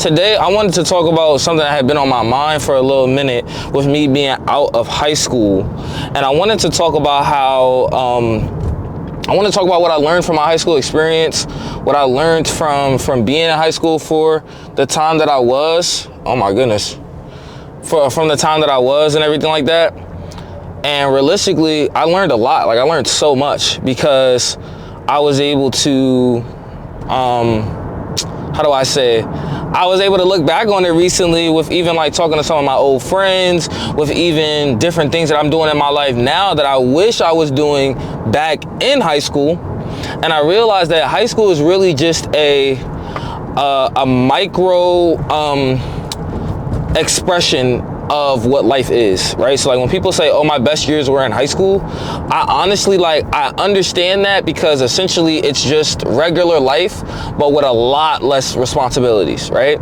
Today, I wanted to talk about something that had been on my mind for a little minute with me being out of high school. And I wanted to talk about how, I want to talk about what I learned from my high school experience, what I learned from being in high school for the time that I was, oh my goodness, from the time that I was and everything like that. And realistically, I learned a lot. Like, I learned so much because I was able to, how do I say, I was able to look back on it recently with even like talking to some of my old friends, with even different things that I'm doing in my life now that I wish I was doing back in high school. And I realized that high school is really just a micro expression of what life is, right? So like when people say, oh, my best years were in high school, I honestly, like, I understand that because essentially it's just regular life, but with a lot less responsibilities, right?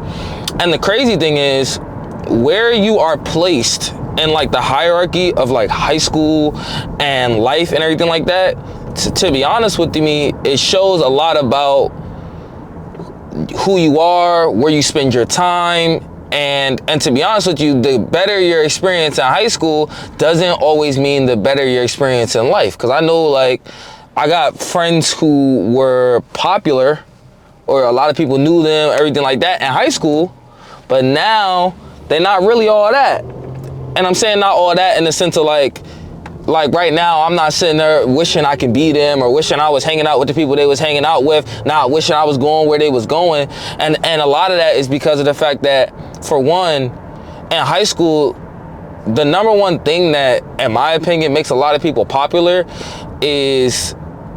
And the crazy thing is where you are placed in like the hierarchy of like high school and life and everything like that, to be honest with me, it shows a lot about who you are, where you spend your time. And to be honest with you, the better your experience in high school doesn't always mean the better your experience in life. Because I know, like, I got friends who were popular, or a lot of people knew them, everything like that in high school, but now they're not really all that. And I'm saying not all that in the sense of like right now, I'm not sitting there wishing I could be them or wishing I was hanging out with the people they was hanging out with, not wishing I was going where they was going. And a lot of that is because of the fact that, for one, in high school, the number one thing that, in my opinion, makes a lot of people popular is,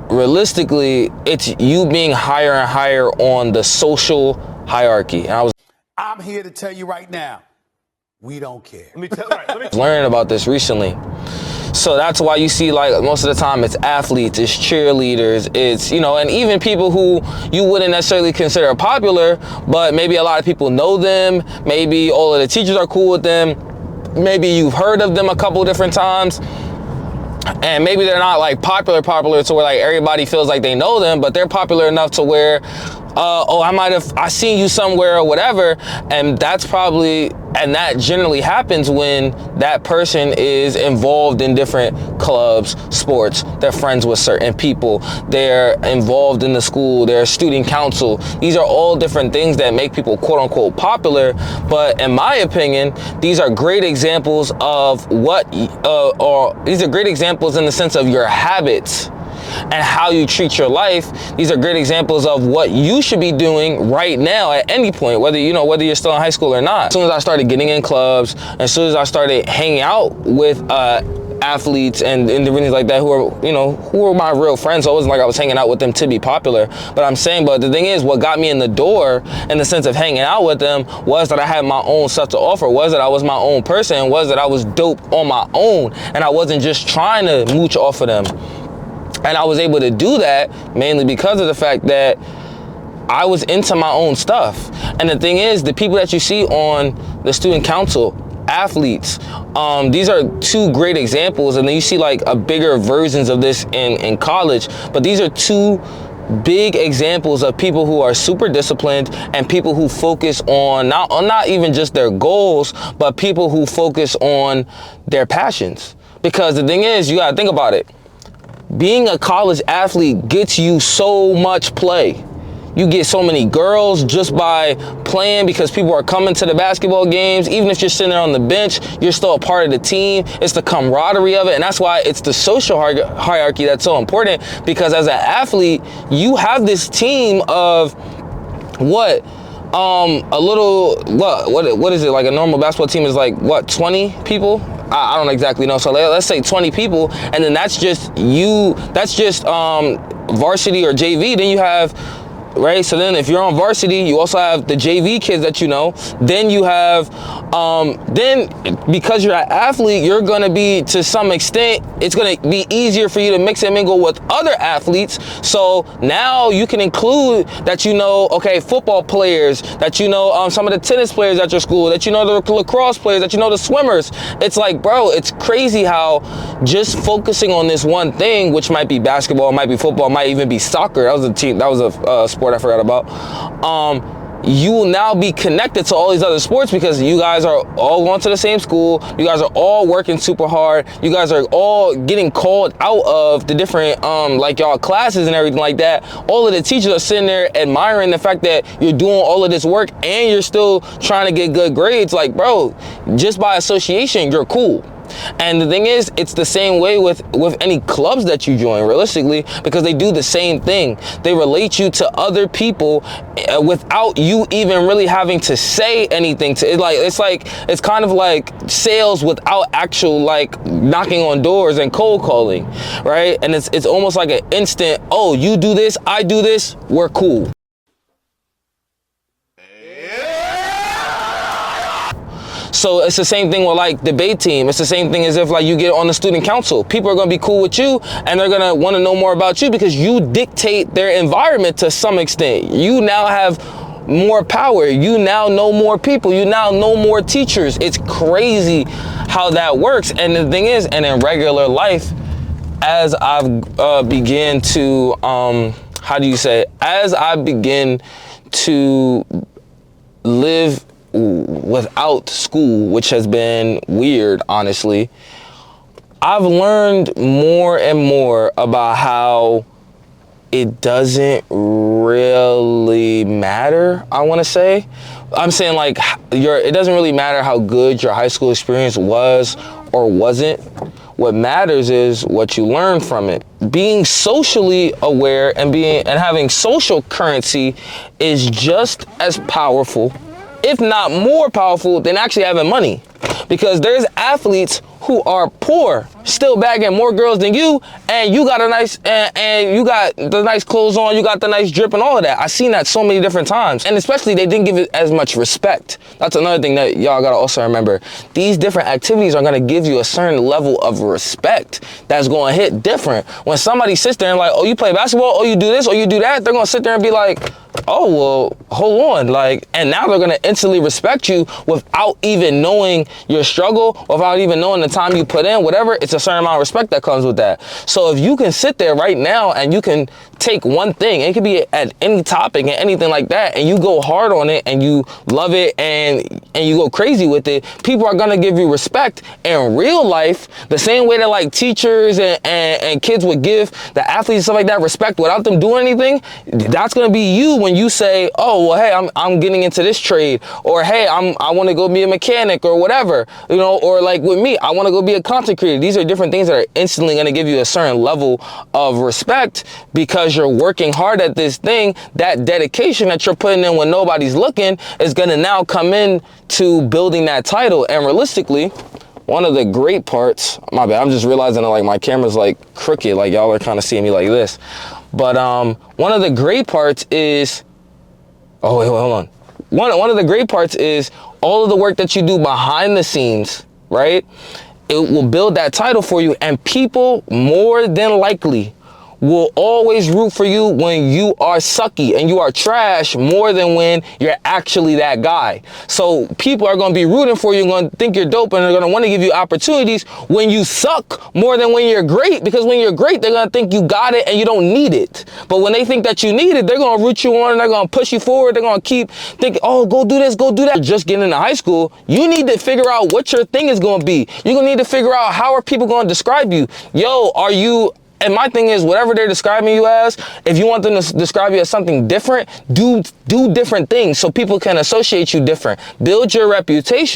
realistically, it's you being higher and higher on the social hierarchy. And I'm here to tell you right now, we don't care. Let me learn about this recently. So that's why you see, like, most of the time it's athletes, it's cheerleaders, it's, you know, and even people who you wouldn't necessarily consider popular, but maybe a lot of people know them, maybe all of the teachers are cool with them, maybe you've heard of them a couple different times, and maybe they're not like popular to where like everybody feels like they know them, but they're popular enough to where, I seen you somewhere or whatever. And that's probably, and that generally happens when that person is involved in different clubs, sports, they're friends with certain people, they're involved in the school, they're student council. These are all different things that make people quote unquote popular. But in my opinion, these are great examples of these are great examples in the sense of your habits and how you treat your life. These are great examples of what you should be doing right now at any point, whether you're still in high school or not. As soon as I started getting in clubs, as soon as I started hanging out with athletes and individuals like that who were my real friends, so it wasn't like I was hanging out with them to be popular. But the thing is, what got me in the door in the sense of hanging out with them was that I had my own stuff to offer, was that I was my own person, was that I was dope on my own, and I wasn't just trying to mooch off of them. And I was able to do that mainly because of the fact that I was into my own stuff. And the thing is, the people that you see on the student council, athletes, these are two great examples. And then you see like a bigger versions of this in college. But these are two big examples of people who are super disciplined and people who focus on not even just their goals, but people who focus on their passions. Because the thing is, you gotta think about it. Being a college athlete gets you so much play. You get so many girls just by playing because people are coming to the basketball games. Even if you're sitting there on the bench, you're still a part of the team. It's the camaraderie of it. And that's why it's the social hierarchy that's so important, because as an athlete, you have this team of what is it? Like a normal basketball team is like, what, 20 people? I don't exactly know. So let's say 20 people, and then that's just you, that's just varsity or JV. Then you have, right? So then if you're on varsity, you also have the JV kids that you know. Then you have, then because you're an athlete, you're gonna be, to some extent, it's gonna be easier for you to mix and mingle with other athletes. So now you can include that, okay, football players, that some of the tennis players at your school, that the lacrosse players, that the swimmers. It's like, bro, it's crazy how just focusing on this one thing, which might be basketball, might be football, might even be soccer. That was a sport I forgot about. you will now be connected to all these other sports because you guys are all going to the same school. You guys are all working super hard. You guys are all getting called out of the different like y'all classes and everything like that. All of the teachers are sitting there admiring the fact that you're doing all of this work and you're still trying to get good grades. Like, bro, just by association, you're cool. And the thing is, it's the same way with any clubs that you join, realistically, because they do the same thing. They relate you to other people without you even really having to say anything to it. It's kind of like sales without actual like knocking on doors and cold calling, right? And it's almost like an instant, oh, you do this, I do this, we're cool. So it's the same thing with like debate team. It's the same thing as if like you get on the student council. People are gonna be cool with you and they're gonna wanna know more about you because you dictate their environment to some extent. You now have more power. You now know more people. You now know more teachers. It's crazy how that works. And the thing is, and in regular life, as I've begin to, as I begin to live without school, which has been weird, honestly, I've learned more and more about how it doesn't really matter, I want to say. I'm saying like it doesn't really matter how good your high school experience was or wasn't. What matters is what you learn from it. Being socially aware and having social currency is just as powerful, if not more powerful, than actually having money. Because there's athletes who are poor, still bagging more girls than you, and you got a nice, and you got the nice clothes on, you got the nice drip and all of that. I've seen that so many different times. And especially they didn't give it as much respect. That's another thing that y'all gotta also remember. These different activities are gonna give you a certain level of respect that's gonna hit different. When somebody sits there and like, oh, you play basketball, oh, you do this, or you do that, they're gonna sit there and be like, oh, well, hold on. Like, and now they're gonna instantly respect you without even knowing your struggle, without even knowing the time you put in, whatever. It's a certain amount of respect that comes with that. So if you can sit there right now and you can take one thing, it could be at any topic and anything like that, and you go hard on it and you love it and you go crazy with it, people are gonna give you respect in real life, the same way that like teachers and kids would give the athletes and stuff like that respect without them doing anything. That's gonna be you when you say, oh, well, hey, I'm getting into this trade, or hey, I want to go be a mechanic or whatever, you know, or like with me, I want to go be a content creator. These are different things that are instantly going to give you a certain level of respect because you're working hard at this thing. That dedication that you're putting in when nobody's looking is going to now come in to building that title. And realistically, one of the great parts, my bad, I'm just realizing that like my camera's like crooked, like y'all are kind of seeing me like this. But one of the great parts is, oh wait, hold on. One of the great parts is all of the work that you do behind the scenes, right? It will build that title for you, and people more than likely will always root for you when you are sucky and you are trash more than when you're actually that guy. So people are going to be rooting for you and going to think you're dope, and they're going to want to give you opportunities when you suck more than when you're great, because when you're great, they're going to think you got it and you don't need it. But when they think that you need it, they're going to root you on and they're going to push you forward. They're going to keep thinking, oh, go do this, go do that. Just getting into high school, you need to figure out what your thing is going to be. You're going to need to figure out how are people going to describe you. Yo, are you... And my thing is, whatever they're describing you as, if you want them to describe you as something different, do different things so people can associate you different. Build your reputation.